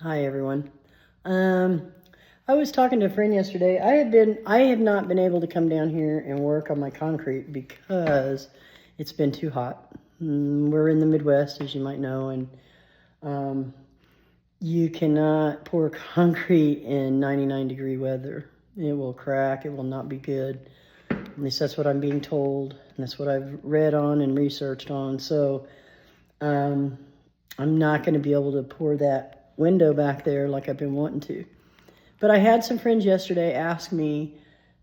Hi everyone. I was talking to a friend yesterday. I have not been able to come down here and work on my concrete because it's been too hot. We're in the Midwest, as you might know, and you cannot pour concrete in 99-degree weather. It will crack. It will not be good. At least that's what I'm being told, and that's what I've read on and researched on. So I'm not going to be able to pour that window back there like I've been wanting to. But I had some friends yesterday ask me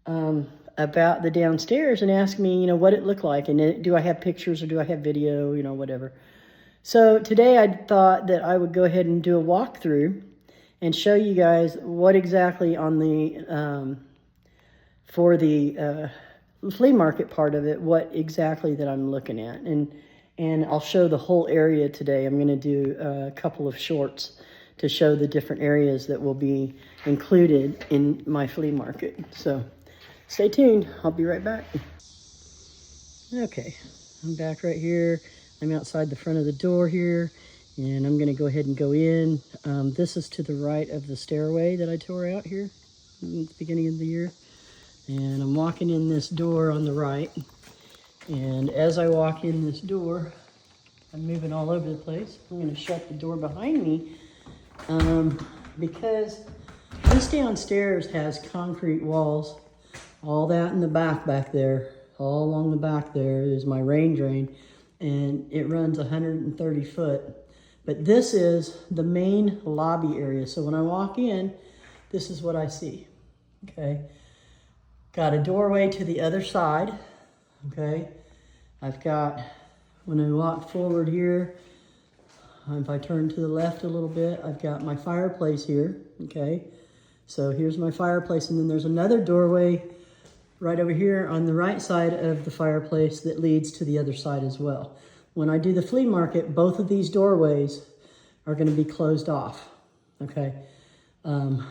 about the downstairs and ask me, what it looked like, and do I have pictures or do I have video, whatever. So today I thought that I would go ahead and do a walkthrough and show you guys what exactly on the for the flea market part of it, what exactly that I'm looking at, and I'll show the whole area today. I'm going to do a couple of shorts to show the different areas that will be included in my flea market. So stay tuned. I'll be right back. Okay, I'm back right here. I'm outside the front of the door here, and I'm going to go ahead and go in. This is to the right of the stairway that I tore out here at the beginning of the year. And I'm walking in this door on the right. And as I walk in this door, I'm moving all over the place. I'm going to shut the door behind me because this downstairs has concrete walls. All that in the back there, all along the back there is my rain drain, and it runs 130 foot. But this is the main lobby area. So when I walk in, this is what I see. Okay, got a doorway to the other side. Okay, I've got, when I walk forward here, if I turn to the left a little bit, I've got my fireplace here, okay? So here's my fireplace, and then there's another doorway right over here on the right side of the fireplace that leads to the other side as well. When I do the flea market, both of these doorways are gonna be closed off, okay? And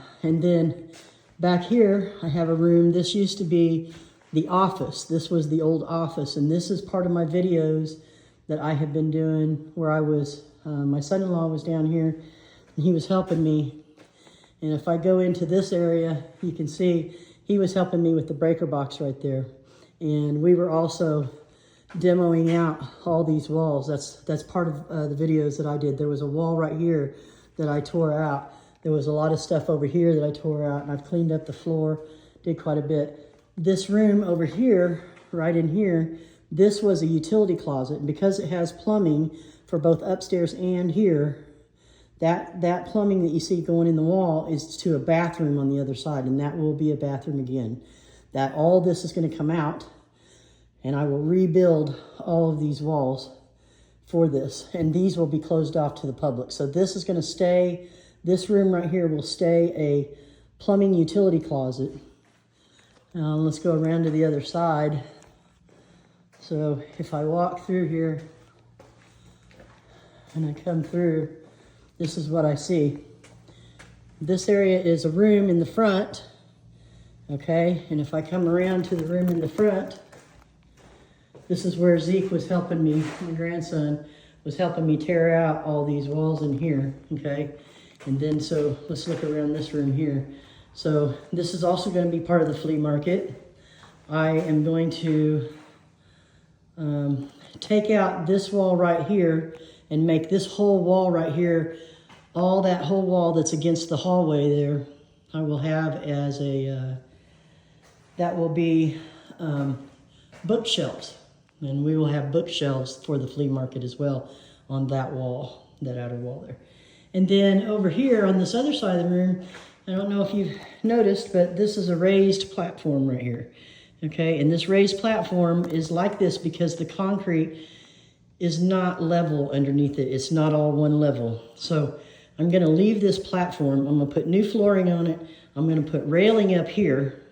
then back here, I have a room. This used to be the office. This was the old office, and this is part of my videos that I have been doing where I was, my son-in-law was down here and he was helping me. And if I go into this area, you can see he was helping me with the breaker box right there. And we were also demoing out all these walls. That's part of the videos that I did. There was a wall right here that I tore out. There was a lot of stuff over here that I tore out, and I've cleaned up the floor, did quite a bit. This room over here, right in here, this was a utility closet, and because it has plumbing for both upstairs and here, that plumbing that you see going in the wall is to a bathroom on the other side, and that will be a bathroom again. That all this is going to come out, and I will rebuild all of these walls for this, and these will be closed off to the public. So this is going to stay, this room right here will stay a plumbing utility closet. Let's go around to the other side. So if I walk through here and I come through, this is what I see. This area is a room in the front, okay? And if I come around to the room in the front, this is where Zeke was helping me, my grandson was helping me tear out all these walls in here, okay? And then, so let's look around this room here. So this is also going to be part of the flea market. I am going to take out this wall right here and make this whole wall right here, all that whole wall that's against the hallway there, I will have as a, that will be bookshelves. And we will have bookshelves for the flea market as well on that wall, that outer wall there. And then over here on this other side of the room, I don't know if you've noticed, but this is a raised platform right here. Okay, and this raised platform is like this because the concrete is not level underneath it. It's not all one level. So I'm gonna leave this platform. I'm gonna put new flooring on it. I'm gonna put railing up here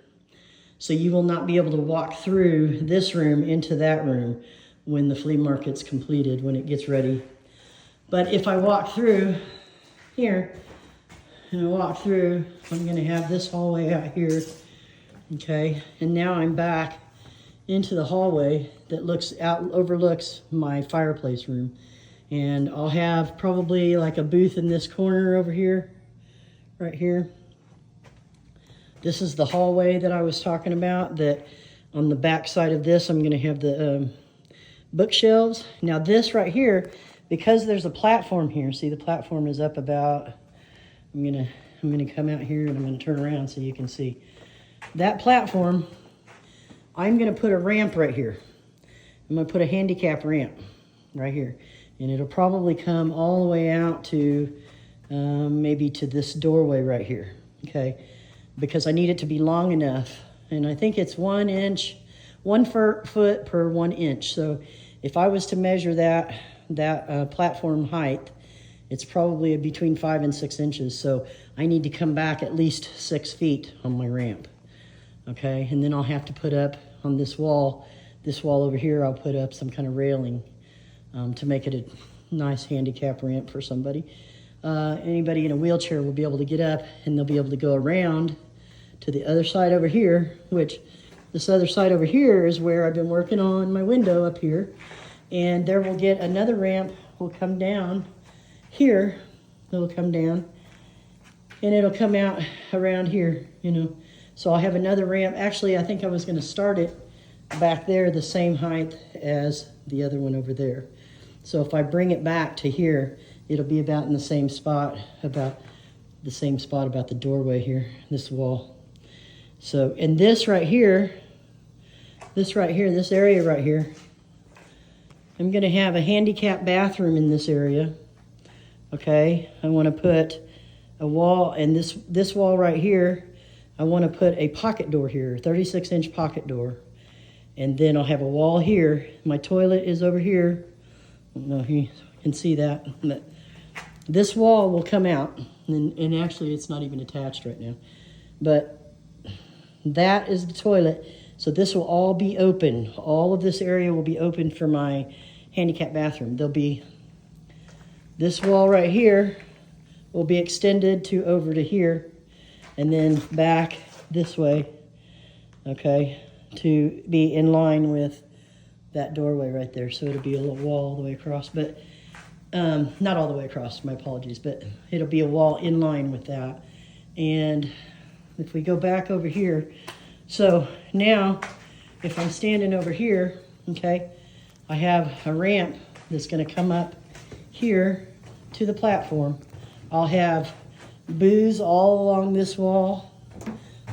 so you will not be able to walk through this room into that room when the flea market's completed, when it gets ready. But if I walk through here, and I walk through, I'm gonna have this hallway out here. Okay, and now I'm back into the hallway that overlooks my fireplace room. And I'll have probably like a booth in this corner over here. right here. This is the hallway that I was talking about, that on the back side of this, I'm gonna have the bookshelves. Now this right here, because there's a platform here, see the platform is up about, I'm gonna come out here and I'm gonna turn around so you can see. That platform, I'm gonna put a ramp right here. I'm gonna put a handicap ramp right here. And it'll probably come all the way out to maybe to this doorway right here, okay? Because I need it to be long enough. And I think it's 1 inch, 1 foot per 1 inch. So if I was to measure that platform height, it's probably between 5 and 6 inches. So I need to come back at least 6 feet on my ramp, okay? And then I'll have to put up on this wall over here, I'll put up some kind of railing to make it a nice handicap ramp for somebody. Anybody in a wheelchair will be able to get up and they'll be able to go around to the other side over here, which this other side over here is where I've been working on my window up here. And there we'll get another ramp, will come down here, it'll come down, and it'll come out around here, you know. So I'll have another ramp. Actually, I think I was gonna start it back there the same height as the other one over there. So if I bring it back to here, it'll be about in the same spot, about the doorway here, this wall. So, and this area right here, I'm gonna have a handicap bathroom in this area, okay? I wanna put a wall, and this wall right here, I wanna put a pocket door here, 36-inch pocket door. And then I'll have a wall here. My toilet is over here. I don't know if you can see that, but this wall will come out, and actually it's not even attached right now. But that is the toilet. So this will all be open. All of this area will be open for my handicap bathroom. There'll be this wall right here will be extended to over to here, and then back this way, okay, to be in line with that doorway right there. So it'll be a little wall all the way across, but not all the way across, my apologies, but it'll be a wall in line with that. And if we go back over here, so now if I'm standing over here, okay, I have a ramp that's gonna come up here to the platform. I'll have booze all along this wall,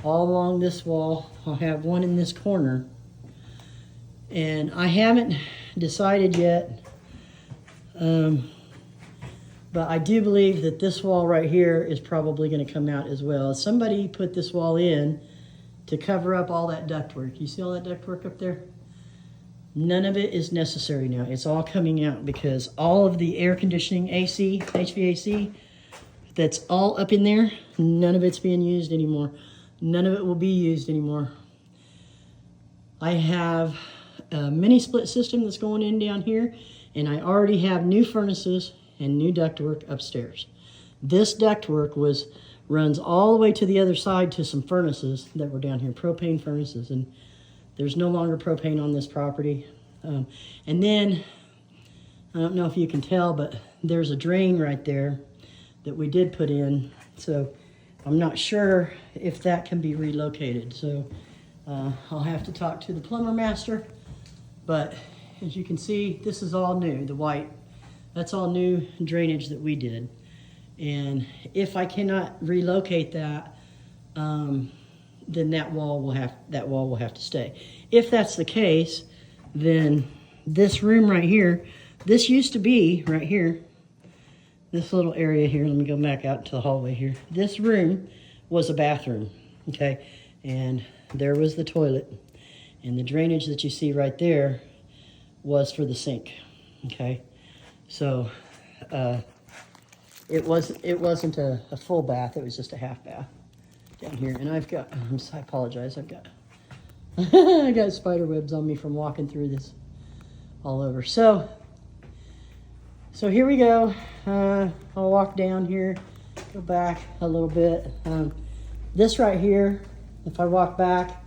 I'll have one in this corner. And I haven't decided yet, but I do believe that this wall right here is probably going to come out as well. Somebody put this wall in to cover up all that ductwork. You see all that ductwork up there? None of it is necessary now. It's all coming out because all of the air conditioning, AC, HVAC, that's all up in there, none of it's being used anymore. None of it will be used anymore. I have a mini split system that's going in down here, and I already have new furnaces and new ductwork upstairs. This ductwork runs all the way to the other side to some furnaces that were down here, propane furnaces, and there's no longer propane on this property. And then, I don't know if you can tell, but there's a drain right there that we did put in, so I'm not sure if that can be relocated. So I'll have to talk to the plumber master, but as you can see, this is all new, the white. That's all new drainage that we did. And if I cannot relocate that, then that wall will have to stay. If that's the case, then this room right here, this used to be right here, this little area here, let me go back out to the hallway here. This room was a bathroom, okay? And there was the toilet. And the drainage that you see right there was for the sink, okay? So it wasn't a full bath, it was just a half bath down here. And I've got, I apologize, I've got, I got spider webs on me from walking through this all over. So here we go. I'll walk down here, go back a little bit. This right here, if I walk back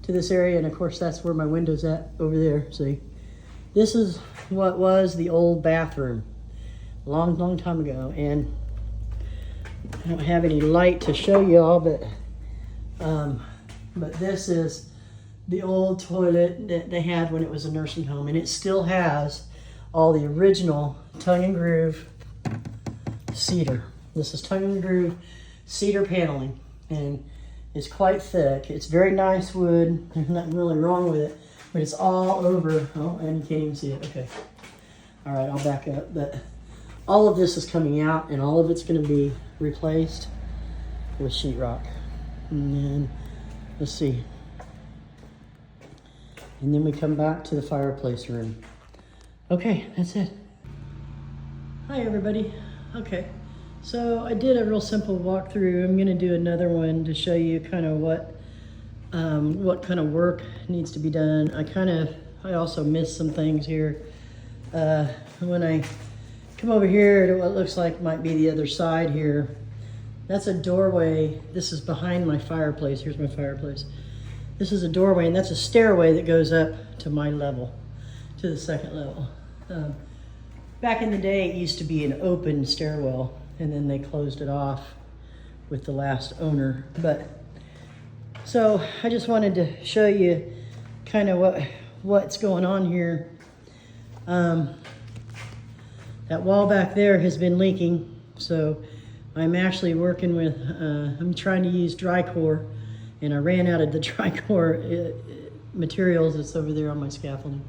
to this area, and of course that's where my window's at over there, see? This is what was the old bathroom, long time ago. And I don't have any light to show y'all, but this is the old toilet that they had when it was a nursing home, and it still has all the original tongue and groove cedar. This is tongue and groove cedar paneling, and it's quite thick. It's very nice wood. There's nothing really wrong with it, but it's all over. Oh, and you can't even see it. Okay. All right, I'll back up. But all of this is coming out, and all of it's going to be replaced with sheetrock. And then, let's see. And then we come back to the fireplace room. Okay, that's it. Hi, everybody. Okay, so I did a real simple walkthrough. I'm going to do another one to show you kind of what kind of work needs to be done. I also missed some things here. When I come over here to what looks like might be the other side here, that's a doorway. This is behind my fireplace. Here's my fireplace. This is a doorway, and that's a stairway that goes up to my level, to the second level. Back in the day, it used to be an open stairwell, and then they closed it off with the last owner. So I just wanted to show you kind of what's going on here. That wall back there has been leaking, so I'm actually working with, I'm trying to use dry core, and I ran out of the dry core materials that's over there on my scaffolding.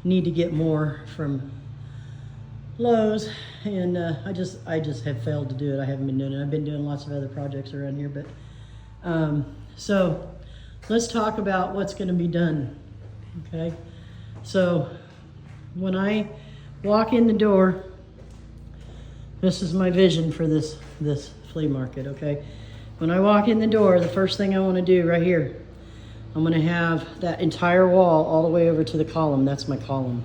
Need to get more from Lowe's, and I just have failed to do it. I haven't been doing it. I've been doing lots of other projects around here, but so let's talk about what's going to be done. Okay, so when I walk in the door, this is my vision for this flea market. Okay, when I walk in the door, the first thing I want to do right here, I'm going to have that entire wall all the way over to the column. That's my column.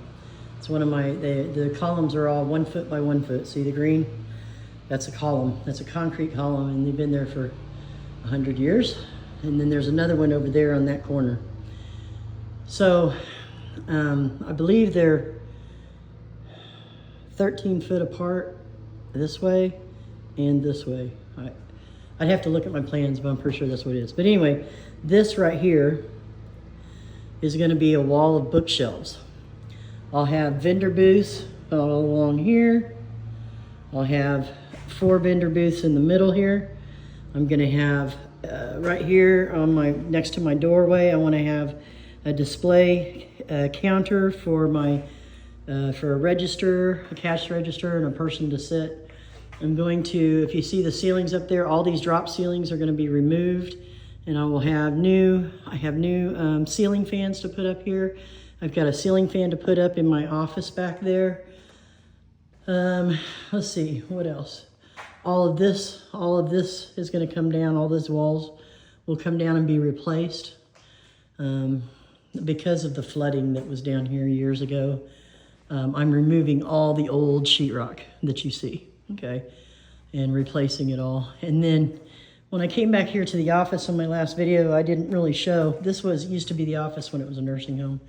It's one of my, the columns are all 1 foot by 1 foot. See the green? That's a column. That's a concrete column, and they've been there for 100 years. And then there's another one over there on that corner. So I believe they're 13 foot apart this way and this way. I'd have to look at my plans, but I'm pretty sure that's what it is. But anyway, this right here is going to be a wall of bookshelves. I'll have vendor booths all along here. I'll have 4 vendor booths in the middle here. I'm going to have right here on next to my doorway, I want to have a display counter for for a register, a cash register, and a person to sit. I'm going to, if you see the ceilings up there, all these drop ceilings are going to be removed, and I have new ceiling fans to put up here. I've got a ceiling fan to put up in my office back there. Let's see, what else? All of this is going to come down. All those walls will come down and be replaced because of the flooding that was down here years ago. I'm removing all the old sheetrock that you see, okay, and replacing it all. And then when I came back here to the office on my last video, I didn't really show, this used to be the office when it was a nursing home.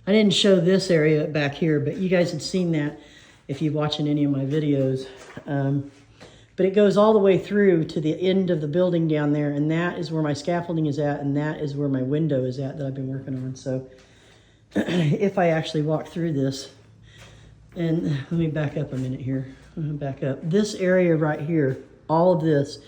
I didn't show this area back here, but you guys had seen that if you're watching any of my videos. But it goes all the way through to the end of the building down there, and that is where my scaffolding is at, and that is where my window is at that I've been working on. So if I actually walk through this, and let me back up a minute here. I'm gonna back up. This area right here, all of this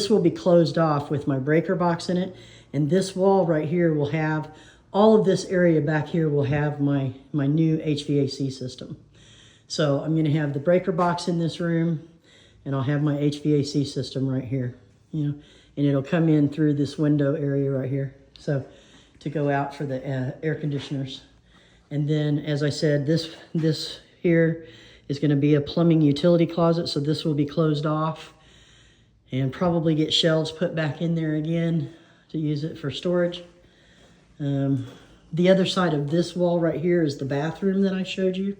will be closed off with my breaker box in it, and this wall right here will have, all of this area back here will have my new HVAC system. So I'm gonna have the breaker box in this room, and I'll have my HVAC system right here, and it'll come in through this window area right here. So to go out for the air conditioners. And then, as I said, this here is going to be a plumbing utility closet. So this will be closed off and probably get shelves put back in there again to use it for storage. The other side of this wall right here is the bathroom that I showed you.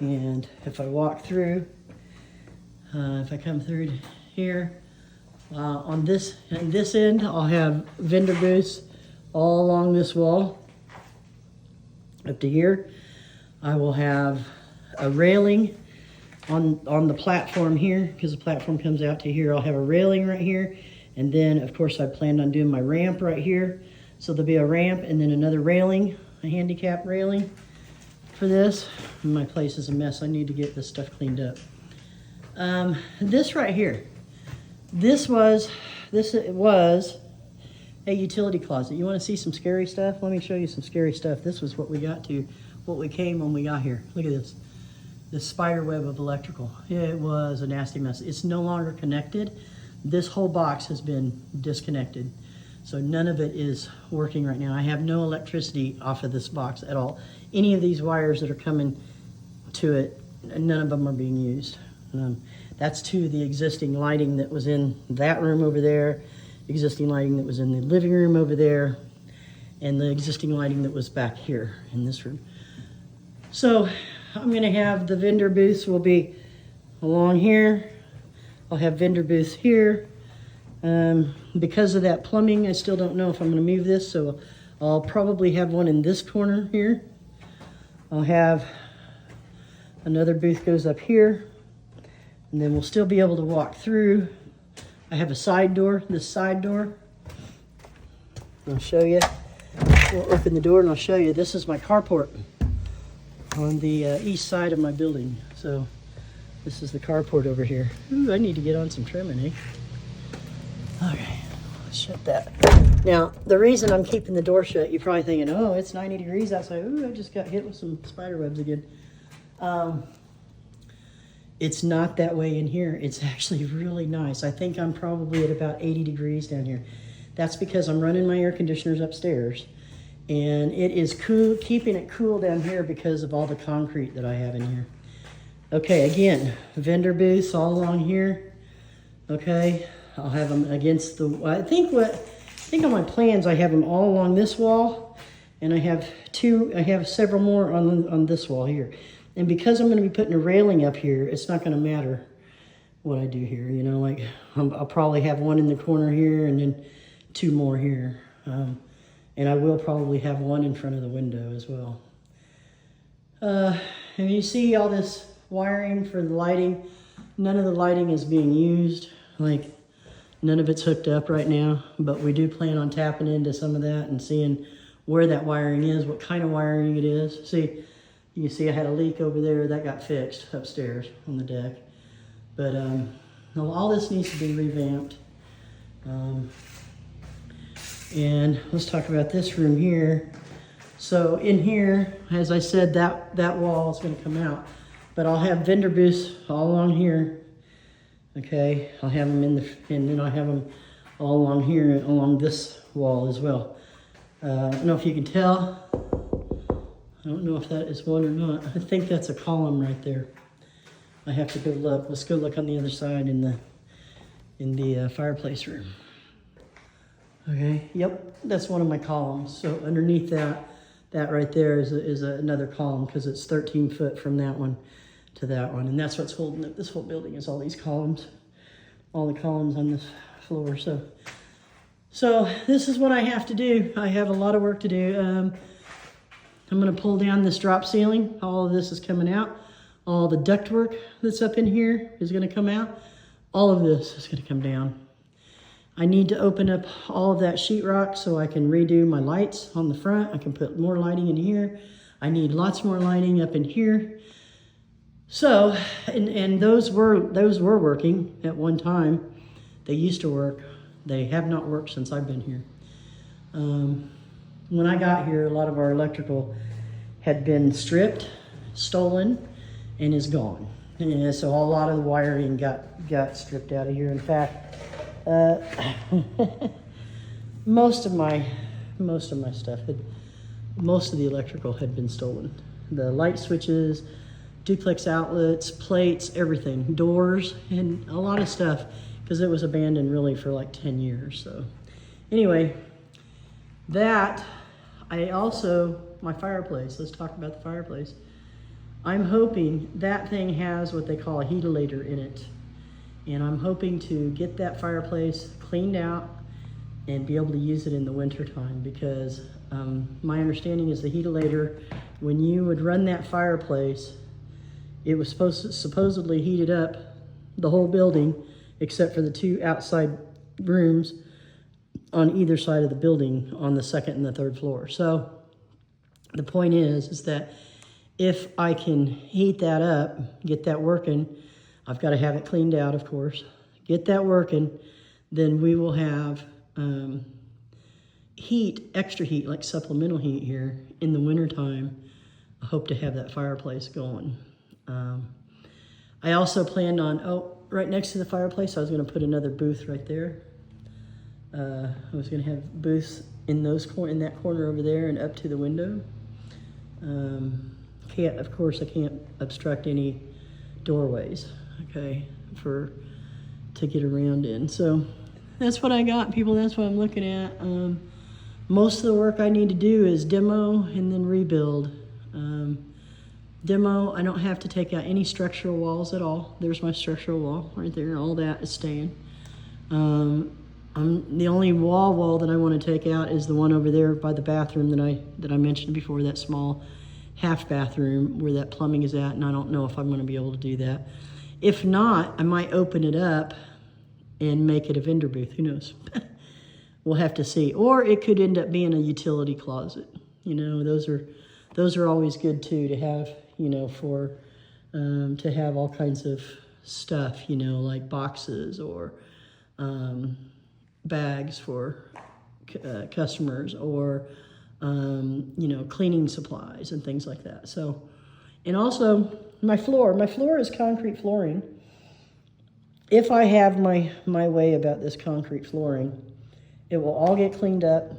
And if I walk through, if I come through here, on this end, I'll have vendor booths all along this wall. Up to here, I will have a railing on the platform here, because the platform comes out to here. I'll have a railing right here, and then of course I planned on doing my ramp right here. So there'll be a ramp and then another railing, a handicap railing for this. And my place is a mess. I need to get this stuff cleaned up. This right here, this was a utility closet. You want to see some scary stuff? Let me show you some scary stuff. This was what we got to, what we came when we got here. Look at this. This spider web of electrical. It was a nasty mess. It's no longer connected. This whole box has been disconnected. So none of it is working right now. I have no electricity off of this box at all. Any of these wires that are coming to it, none of them are being used. That's to the existing lighting that was in that room over there, existing lighting that was in the living room over there, and the existing lighting that was back here in this room. So I'm gonna have the vendor booths will be along here. I'll have vendor booths here. Because of that plumbing, I still don't know if I'm gonna move this, so I'll probably have one in this corner here. I'll have another booth goes up here, and then we'll still be able to walk through. I have a side door, this side door. I'll show you. We'll open the door and I'll show you. This is my carport on the east side of my building. So this is the carport over here. Ooh, I need to get on some trimming, eh? Okay, let's shut that. Now, the reason I'm keeping the door shut, you're probably thinking, oh, it's 90 degrees outside. Ooh, I just got hit with some spider webs again. It's not that way in here. It's actually really nice. I think I'm probably at about 80 degrees down here. That's because I'm running my air conditioners upstairs, and it is cool, keeping it cool down here because of all the concrete that I have in here. Okay, again, vendor booths all along here. Okay, I'll have them against the, I think on my plans I have them all along this wall, and I have several more on this wall here. And because I'm going to be putting a railing up here, it's not going to matter what I do here. You know, like I'll probably have one in the corner here and then two more here. And I will probably have one in front of the window as well. And you see all this wiring for the lighting. None of the lighting is being used. Like none of it's hooked up right now, but we do plan on tapping into some of that and seeing where that wiring is, what kind of wiring it is. See, you can see I had a leak over there that got fixed upstairs on the deck. But all this needs to be revamped. And let's talk about this room here. So in here, as I said, that wall is gonna come out, but I'll have vendor booths all along here. Okay, I'll have them and then I'll have them all along here, along this wall as well. I don't know if you can tell. I don't know if that is one or not. I think that's a column right there. I have to go look. Let's go look on the other side in the fireplace room. Okay, yep, that's one of my columns. So underneath that right there is another column because it's 13 foot from that one to that one. And that's what's holding up this whole building is all these columns, all the columns on this floor. So this is what I have to do. I have a lot of work to do. I'm gonna pull down this drop ceiling. All of this is coming out. All the ductwork that's up in here is gonna come out. All of this is gonna come down. I need to open up all of that sheetrock so I can redo my lights on the front. I can put more lighting in here. I need lots more lighting up in here. So, and those were working at one time. They used to work. They have not worked since I've been here. When I got here, a lot of our electrical had been stripped, stolen, and is gone. And so a lot of the wiring got stripped out of here. In fact, most of the electrical had been stolen. The light switches, duplex outlets, plates, everything, doors, and a lot of stuff, because it was abandoned really for like 10 years. So anyway, my fireplace, let's talk about the fireplace. I'm hoping that thing has what they call a heatilator in it. And I'm hoping to get that fireplace cleaned out and be able to use it in the winter time, because my understanding is the heatilator, when you would run that fireplace, It was supposedly heated up the whole building except for the 2 outside rooms on either side of the building on the 2nd and the 3rd floor. So the point is that if I can heat that up, get that working, I've got to have it cleaned out, of course, get that working, then we will have heat, extra heat, like supplemental heat here in the wintertime. I hope to have that fireplace going. I also planned on, right next to the fireplace, I was going to put another booth right there. I was going to have booths in that corner over there and up to the window. Of course, I can't obstruct any doorways, okay, to get around in. So that's what I got, people. That's what I'm looking at. Most of the work I need to do is demo and then rebuild. Demo, I don't have to take out any structural walls at all. There's my structural wall right there. All that is staying. The only wall that I want to take out is the one over there by the bathroom that I mentioned before, that small half bathroom where that plumbing is at, and I don't know if I'm going to be able to do that. If not, I might open it up and make it a vendor booth. Who knows? We'll have to see. Or it could end up being a utility closet. You know, those are always good too to have, you know, for to have all kinds of stuff, you know, like boxes or bags for customers, or you know, cleaning supplies and things like that. So, and also my floor is concrete flooring. If I have my way about this concrete flooring, it will all get cleaned up,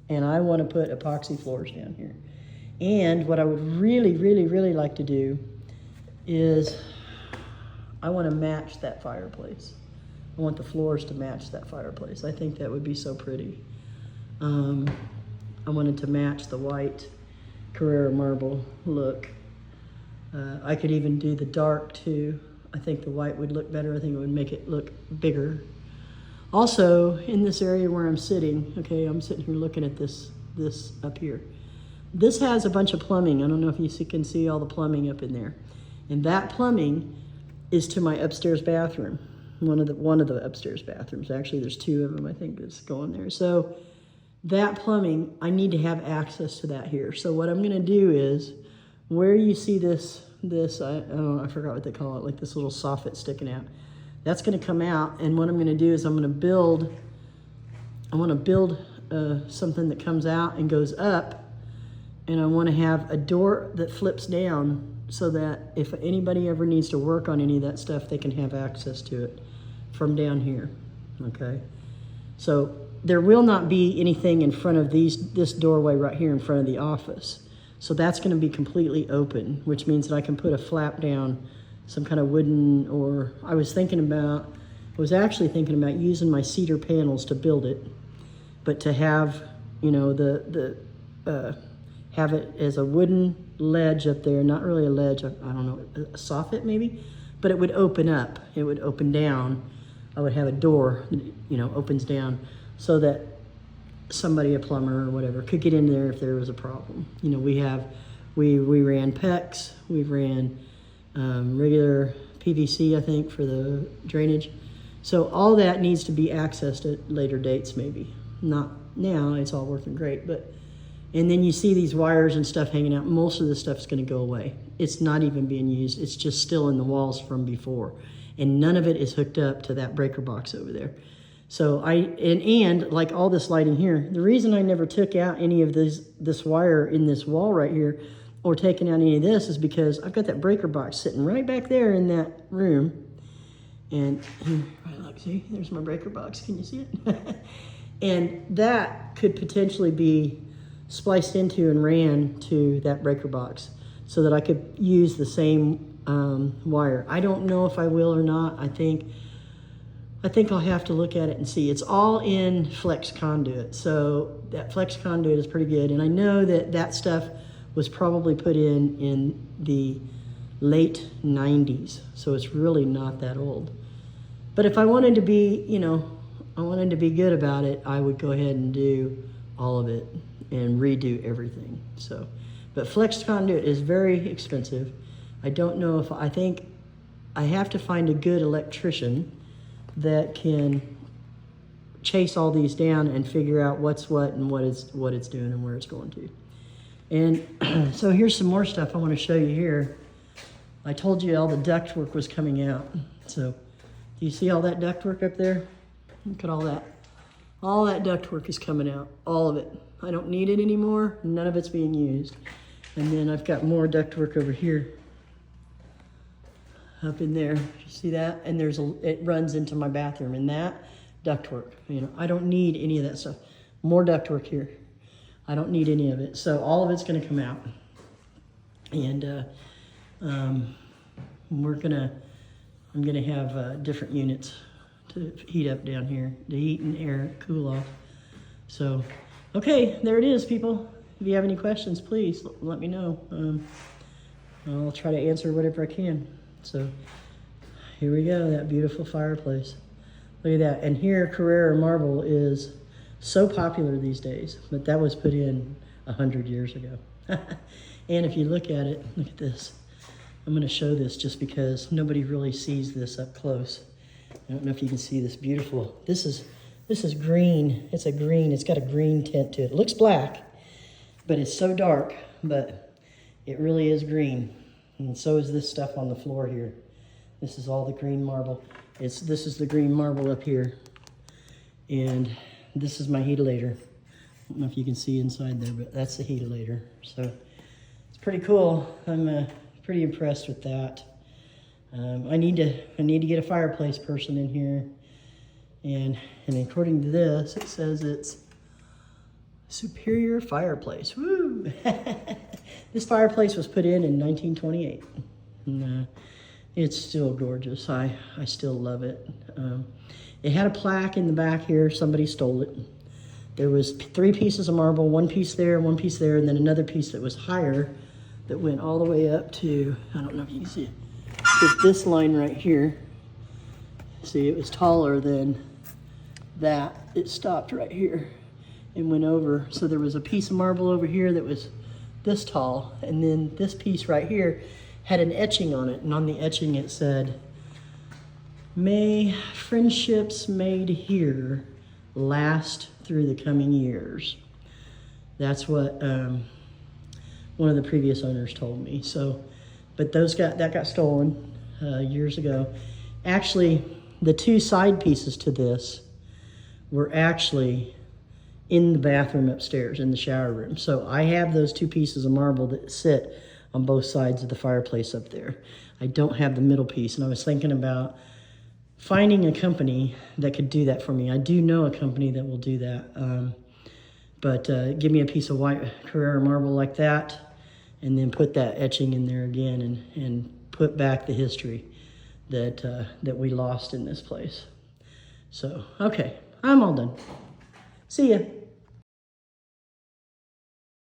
and I want to put epoxy floors down here. And what I would really, really, really like to do is I want to match that fireplace. I want the floors to match that fireplace. I think that would be so pretty. I wanted to match the white Carrara marble look. I could even do the dark too. I think the white would look better. I think it would make it look bigger. Also, in this area where I'm sitting, okay, I'm sitting here looking at this up here. This has a bunch of plumbing. I don't know if you can see all the plumbing up in there. And that plumbing is to my upstairs bathroom. One of the upstairs bathrooms. Actually, there's 2 of them, I think, that's going there. So that plumbing, I need to have access to that here. So what I'm gonna do is, where you see this, I don't know, I forgot what they call it, like this little soffit sticking out. That's gonna come out, and what I'm gonna do is I wanna build something that comes out and goes up, and I wanna have a door that flips down so that if anybody ever needs to work on any of that stuff, they can have access to it from down here, okay? So there will not be anything in front of this doorway right here in front of the office. So that's gonna be completely open, which means that I can put a flap down, some kind of wooden, or I was actually thinking about using my cedar panels to build it, but to have, you know, have it as a wooden ledge up there, not really a ledge, I don't know, a soffit maybe, but it would open up, it would open down. I would have a door that, you know, opens down so that somebody, a plumber or whatever, could get in there if there was a problem. You know, we ran PEX, we've ran regular PVC, I think, for the drainage. So all that needs to be accessed at later dates, maybe. Not now, it's all working great, but, and then you see these wires and stuff hanging out. Most of the stuff's gonna go away. It's not even being used. It's just still in the walls from before. And none of it is hooked up to that breaker box over there. So and like all this lighting here, the reason I never took out any of this wire in this wall right here, or taken out any of this, is because I've got that breaker box sitting right back there in that room. And look, see, there's my breaker box. Can you see it? And that could potentially be spliced into and ran to that breaker box so that I could use the same wire. I don't know if I will or not. I think I'll have to look at it and see. It's all in flex conduit, so that flex conduit is pretty good. And I know that stuff was probably put in the late 90s, so it's really not that old. But if I wanted to be, you know, I wanted to be good about it, I would go ahead and do all of it and redo everything. So, but flex conduit is very expensive. I don't know if, I think I have to find a good electrician that can chase all these down and figure out what's what and what it's doing and where it's going to. And so here's some more stuff I want to show you here. I told you all the ductwork was coming out. So do you see all that ductwork up there? Look at all that. All that ductwork is coming out, all of it. I don't need it anymore. None of it's being used. And then I've got more ductwork over here, up in there. You see that? And it runs into my bathroom, and that ductwork. You know, I don't need any of that stuff. More ductwork here. I don't need any of it. So all of it's going to come out, and I'm gonna have different units to heat up down here, to heat and air, cool off. So, okay, there it is, people. If you have any questions, please let me know. I'll try to answer whatever I can. So, here we go, that beautiful fireplace. Look at that. And here, Carrara marble is so popular these days, but that was put in 100 years ago. And if you look at it, look at this. I'm going to show this just because nobody really sees this up close. I don't know if you can see this beautiful. This is green. It's a green. It's got a green tint to it. It looks black, but it's so dark, but it really is green. And so is this stuff on the floor here. This is all the green marble. This is the green marble up here. And this is my heatilator. I don't know if you can see inside there, but that's the heatilator. So it's pretty cool. I'm pretty impressed with that. I need to get a fireplace person in here, and according to this, it says it's superior fireplace. Woo! This fireplace was put in 1928. And, it's still gorgeous. I still love it. It had a plaque in the back here. Somebody stole it. There was 3 pieces of marble, 1 piece there, and then another piece that was higher, that went all the way up to, I don't know if you can see it, it's this line right here. See, it was taller than that. It stopped right here and went over. So there was a piece of marble over here that was this tall, and then this piece right here had an etching on it, and on the etching it said, "May friendships made here last through the coming years." That's what one of the previous owners told me. So, but that got stolen years ago. Actually, the 2 side pieces to this were actually in the bathroom upstairs, in the shower room. So I have those 2 pieces of marble that sit on both sides of the fireplace up there. I don't have the middle piece, and I was thinking about finding a company that could do that for me. I do know a company that will do that, but give me a piece of white Carrara marble like that, and then put that etching in there again, and put back the history that we lost in this place. So, okay, I'm all done. See ya.